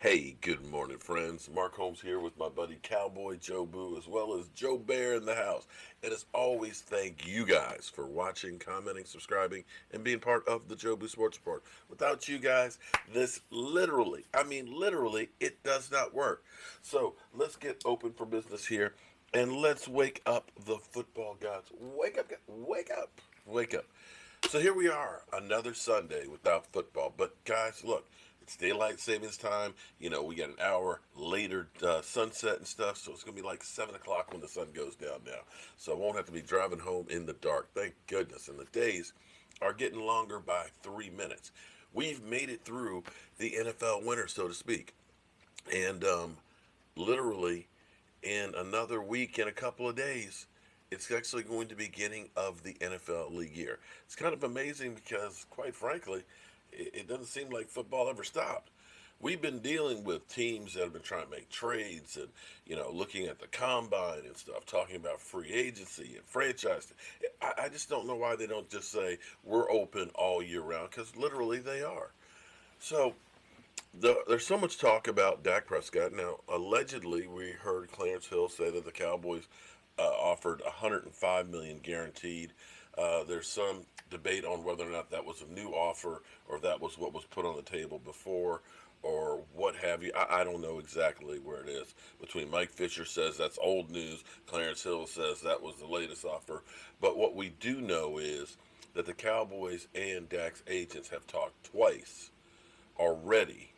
Hey, good morning, friends. Mark Holmes here with my buddy Cowboy Joe Boo, as well as Joe Bear in the house. And as always, thank you guys for watching, commenting, subscribing, and being part of the Joe Boo Sports Report. Without you guys, this literally, it does not work. So let's get open for business here, and let's wake up the football gods. Wake up, wake up, wake up. So here we are, another Sunday without football. But guys, look, it's daylight savings time. We got an hour later sunset and stuff, so it's gonna be like 7 o'clock when the sun goes down now. So I won't have to be driving home in the dark. Thank goodness. And the days are getting longer by 3 minutes. We've made it through the NFL winter, so to speak, and literally in another week and a couple of days, it's actually going to be beginning of the NFL league year. It's kind of amazing because, quite frankly, it doesn't seem like football ever stopped. We've been dealing with teams that have been trying to make trades and, looking at the combine and stuff, talking about free agency and franchise. I just don't know why they don't just say we're open all year round, because literally they are. So there's so much talk about Dak Prescott. Now, allegedly, we heard Clarence Hill say that the Cowboys offered 105 million guaranteed. There's some debate on whether or not that was a new offer or that was what was put on the table before or what have you. I don't know exactly where it is. Between Mike Fisher says that's old news, Clarence Hill says that was the latest offer. But what we do know is that the Cowboys and Dak's agents have talked twice already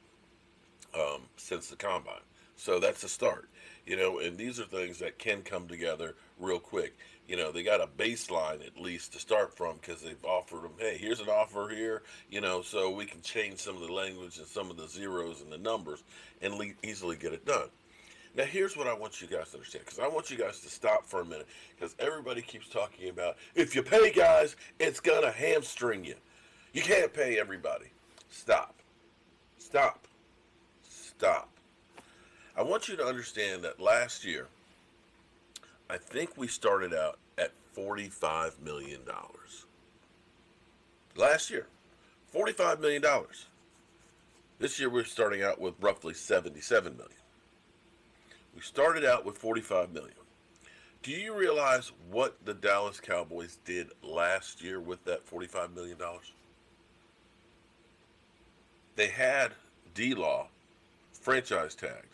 since the combine. So that's a start, and these are things that can come together real quick. They got a baseline at least to start from because they've offered them, hey, here's an offer here, so we can change some of the language and some of the zeros and the numbers and easily get it done. Now, here's what I want you guys to understand, because I want you guys to stop for a minute, because everybody keeps talking about if you pay guys, it's going to hamstring you. You can't pay everybody. Stop. Stop. Stop. I want you to understand that last year, I think we started out at $45 million. Last year, $45 million. This year we're starting out with roughly $77 million. We started out with $45 million. Do you realize what the Dallas Cowboys did last year with that $45 million? They had D-Law franchise tagged.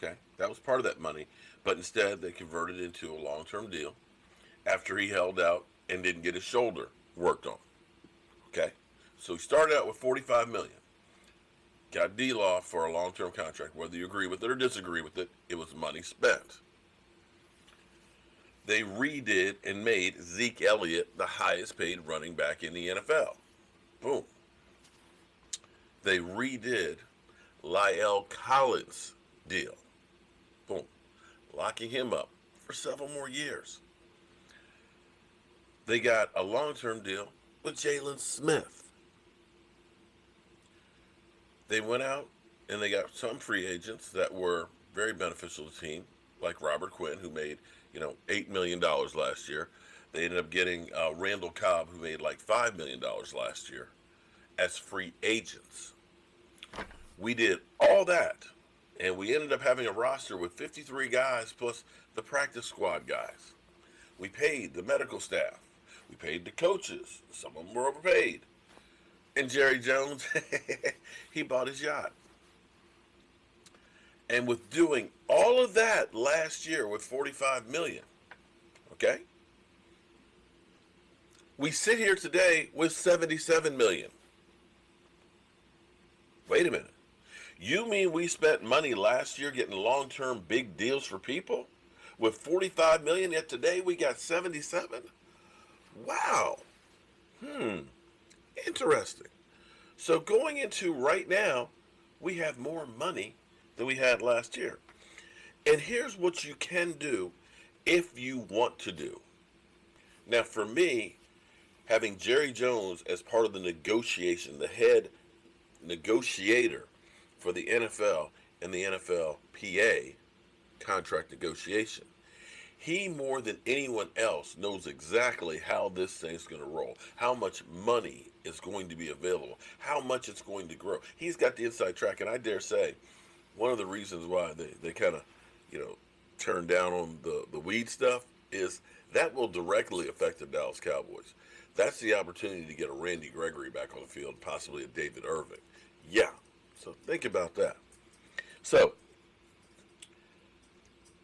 Okay, that was part of that money, but instead they converted it into a long-term deal after he held out and didn't get his shoulder worked on. Okay, so he started out with 45 million, got D-Law for a long-term contract. Whether you agree with it or disagree with it, it was money spent. They redid and made Zeke Elliott the highest-paid running back in the NFL. Boom. They redid Lyle Collins' deal. Boom. Locking him up for several more years. They got a long-term deal with Jalen Smith. They went out and they got some free agents that were very beneficial to the team, like Robert Quinn, who made, $8 million last year. They ended up getting Randall Cobb, who made like $5 million last year, as free agents. We did all that, and we ended up having a roster with 53 guys plus the practice squad guys. We paid the medical staff. We paid the coaches. Some of them were overpaid. And Jerry Jones, he bought his yacht. And with doing all of that last year with 45 million, okay? We sit here today with 77 million. Wait a minute. You mean we spent money last year getting long-term big deals for people with 45 million, yet today we got 77? Wow. Interesting. So going into right now, we have more money than we had last year. And here's what you can do if you want to do. Now, for me, having Jerry Jones as part of the negotiation, the head negotiator for the NFL and the NFLPA contract negotiation, He, more than anyone else, knows exactly how this thing's going to roll, how much money is going to be available, how much it's going to grow. He's got the inside track, and I dare say one of the reasons why they kind of, you know, turn down on the weed stuff is that will directly affect the Dallas Cowboys. That's the opportunity to get a Randy Gregory back on the field, possibly a David Irving. Yeah, so think about that. So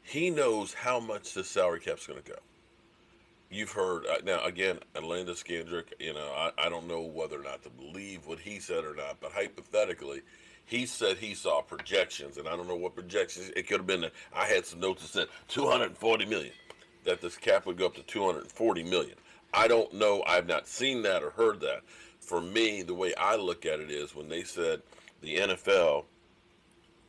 he knows how much this salary cap's going to go. You've heard now again, Atlanta Skandrick. I don't know whether or not to believe what he said or not, but hypothetically, he said he saw projections, and I don't know what projections. It could have been that I had some notes that said 240 million, that this cap would go up to 240 million. I don't know. I've not seen that or heard that. For me, the way I look at it is when they said the NFL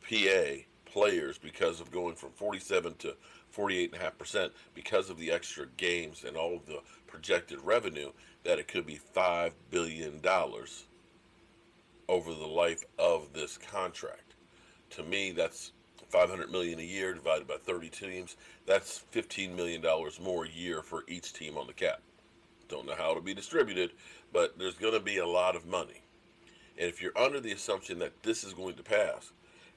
PA players, because of going from 47 to 48.5%, because of the extra games and all of the projected revenue, that it could be $5 billion over the life of this contract. To me, that's 500 million a year divided by 30 teams. That's $15 million more a year for each team on the cap. Don't know how it'll be distributed, but there's going to be a lot of money. And if you're under the assumption that this is going to pass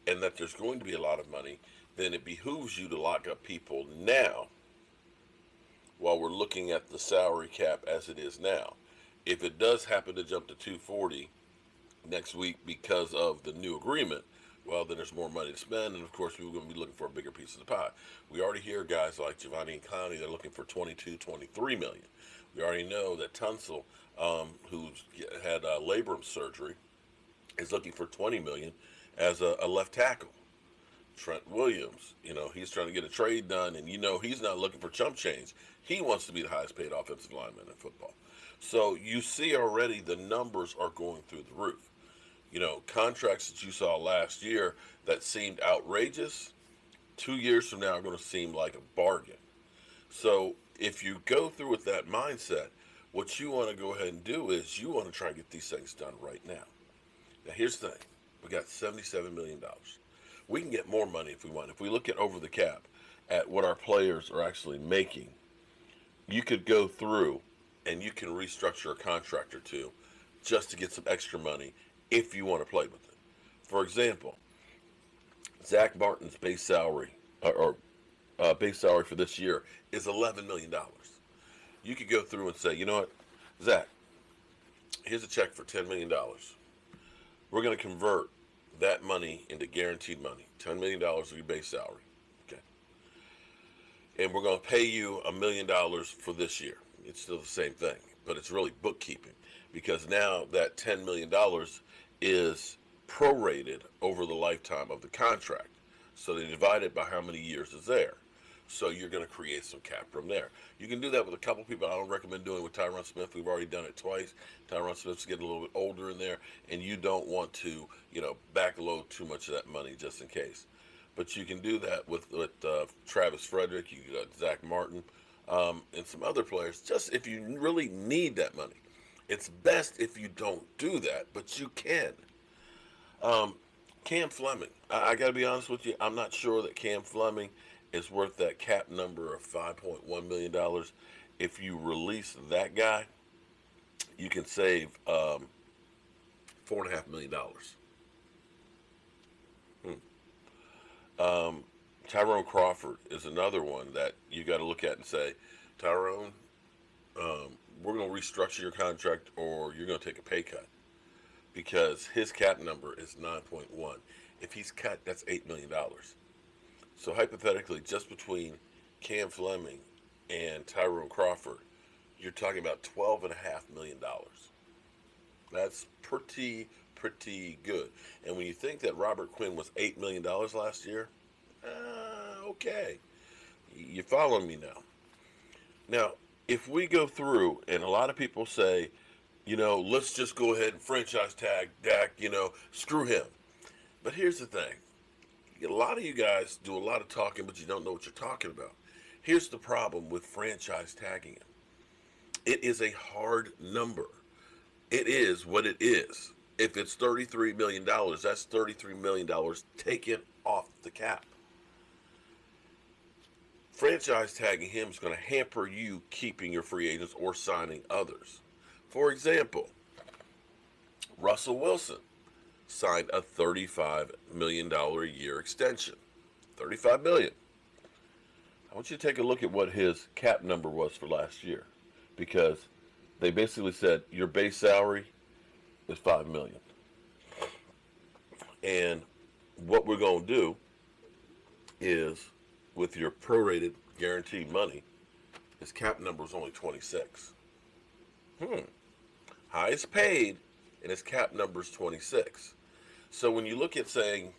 and that there's going to be a lot of money, then it behooves you to lock up people now while we're looking at the salary cap as it is now. If it does happen to jump to 240 next week because of the new agreement, well, then there's more money to spend, and of course we're going to be looking for a bigger piece of the pie. We already hear guys like Giovanni and Connie, they're looking for 22, 23 million. We already know that Tunsil, who's had labrum surgery, is looking for 20 million as a left tackle. Trent Williams, he's trying to get a trade done, and he's not looking for chump change. He wants to be the highest paid offensive lineman in football. So you see already the numbers are going through the roof. Contracts that you saw last year that seemed outrageous, 2 years from now are going to seem like a bargain. So if you go through with that mindset, what you want to go ahead and do is you want to try and get these things done right now. Now here's the thing. We got $77 million. We can get more money if we want. If we look at over the cap at what our players are actually making, you could go through and you can restructure a contract or two just to get some extra money if you want to play with it. For example, Zach Martin's base salary base salary for this year is $11 million. You could go through and say, you know what, Zach, here's a check for $10 million. We're going to convert that money into guaranteed money, $10 million of your base salary. Okay. And we're going to pay you $1 million for this year. It's still the same thing, but it's really bookkeeping because now that $10 million is prorated over the lifetime of the contract. So they divide it by how many years is there. So you're going to create some cap room there. You can do that with a couple people. I don't recommend doing it with Tyron Smith. We've already done it twice. Tyron Smith's getting a little bit older in there, and you don't want to, backload too much of that money just in case. But you can do that with Travis Frederick, you got Zach Martin, and some other players, just if you really need that money. It's best if you don't do that, but you can. Cam Fleming, I got to be honest with you, I'm not sure that Cam Fleming is worth that cap number of $5.1 million. If you release that guy, you can save $4.5 million. Tyrone Crawford is another one that you got to look at and say, Tyrone, we're going to restructure your contract or you're going to take a pay cut because his cap number is 9.1. If he's cut, that's $8 million. So hypothetically, just between Cam Fleming and Tyrone Crawford, you're talking about $12.5 million. That's pretty good. And when you think that Robert Quinn was $8 million last year, okay. You're following me now. Now, if we go through, and a lot of people say, let's just go ahead and franchise tag Dak, screw him. But here's the thing. A lot of you guys do a lot of talking, but you don't know what you're talking about. Here's the problem with franchise tagging him. It is a hard number. It is what it is. If it's $33 million, that's $33 million taken off the cap. franchise tagging him is going to hamper you keeping your free agents or signing others. For example, Russell Wilson signed a $35 million a year extension. $35 million. I want you to take a look at what his cap number was for last year, because they basically said your base salary is $5 million. And what we're going to do is, with your prorated guaranteed money, his cap number is only 26. Highest paid, and his cap number is 26. So when you look at saying,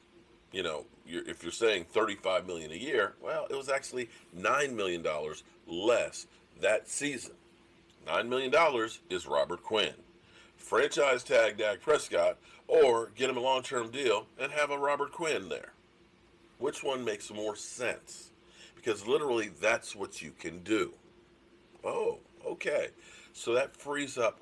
if you're saying $35 million a year, well, it was actually $9 million less that season. $9 million is Robert Quinn. Franchise tag Dak Prescott, or get him a long-term deal and have a Robert Quinn there. Which one makes more sense? Because literally that's what you can do. Oh, okay. So that frees up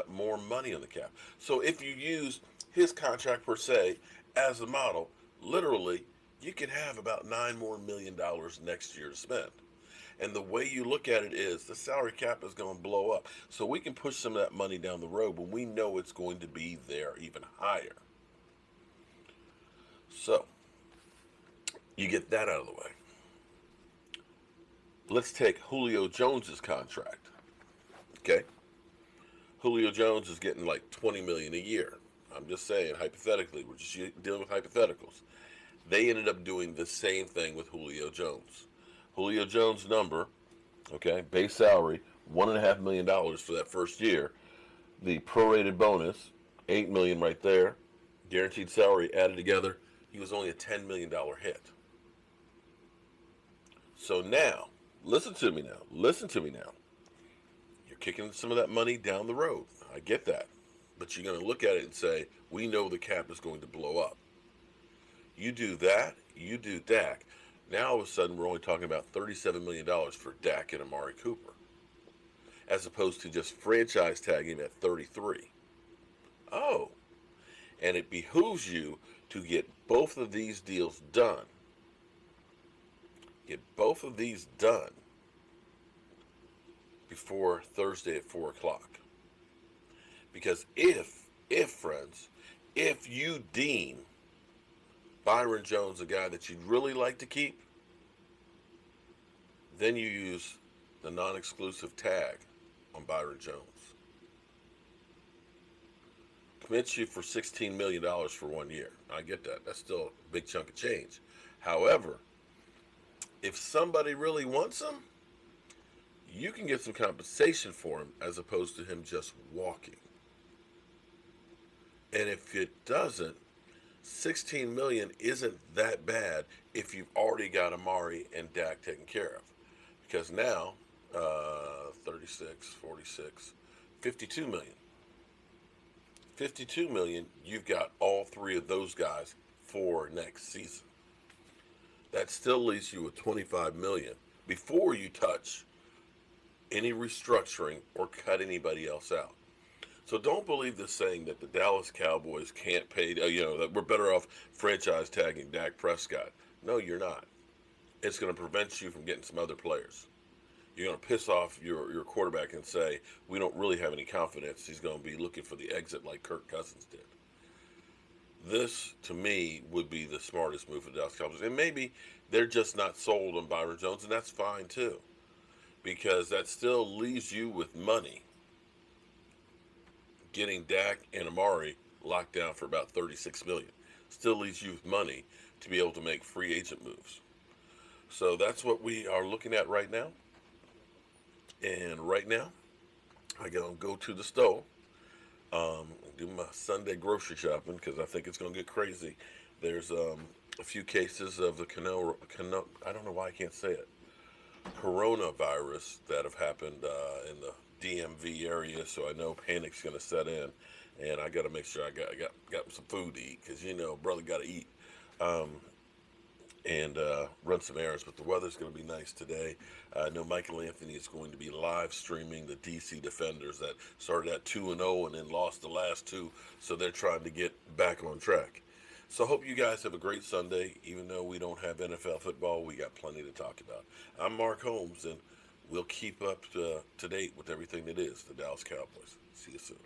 more money on the cap. So if you use his contract per se as a model, literally you can have about $9 million more next year to spend. And the way you look at it is the salary cap is going to blow up. So we can push some of that money down the road when we know it's going to be there even higher. So you get that out of the way. Let's take Julio Jones's contract. Okay? Julio Jones is getting like $20 million a year. I'm just saying, hypothetically, we're just dealing with hypotheticals. They ended up doing the same thing with Julio Jones. Julio Jones' number, okay, base salary, $1.5 million for that first year. The prorated bonus, $8 million right there. Guaranteed salary added together, he was only a $10 million hit. So now, listen to me now. You're kicking some of that money down the road. I get that. But you're going to look at it and say, we know the cap is going to blow up. You do that, you do Dak. Now all of a sudden we're only talking about $37 million for Dak and Amari Cooper, as opposed to just franchise tagging him at 33. Oh, and it behooves you to get both of these deals done. Get both of these done before Thursday at 4 o'clock. Because if friends, if you deem Byron Jones a guy that you'd really like to keep, then you use the non-exclusive tag on Byron Jones. Commits you for $16 million for 1 year. I get that. That's still a big chunk of change. However, if somebody really wants him, you can get some compensation for him as opposed to him just walking. And if it doesn't, $16 million isn't that bad if you've already got Amari and Dak taken care of. Because now, 36, 46, $52 million. $52 million, you've got all three of those guys for next season. That still leaves you with $25 million before you touch any restructuring or cut anybody else out. So don't believe this saying that the Dallas Cowboys can't pay, that we're better off franchise tagging Dak Prescott. No, you're not. It's going to prevent you from getting some other players. You're going to piss off your quarterback and say, we don't really have any confidence he's going to be looking for the exit like Kirk Cousins did. This, to me, would be the smartest move for the Dallas Cowboys. And maybe they're just not sold on Byron Jones, and that's fine too. Because that still leaves you with money. Getting Dak and Amari locked down for about $36 million. Still leaves you with money to be able to make free agent moves. So that's what we are looking at right now. And right now, I gotta go to the store, do my Sunday grocery shopping because I think it's gonna get crazy. There's a few cases of the I don't know why I can't say it, coronavirus that have happened in the DMV area, so I know panic's gonna set in, and I gotta make sure I got some food to eat because brother gotta eat, and run some errands. But the weather's gonna be nice today. I know Michael Anthony is going to be live streaming the DC Defenders that started at 2-0 and then lost the last two, so they're trying to get back on track. So hope you guys have a great Sunday. Even though we don't have NFL football, we got plenty to talk about. I'm Mark Holmes, and we'll keep up to date with everything that is the Dallas Cowboys. See you soon.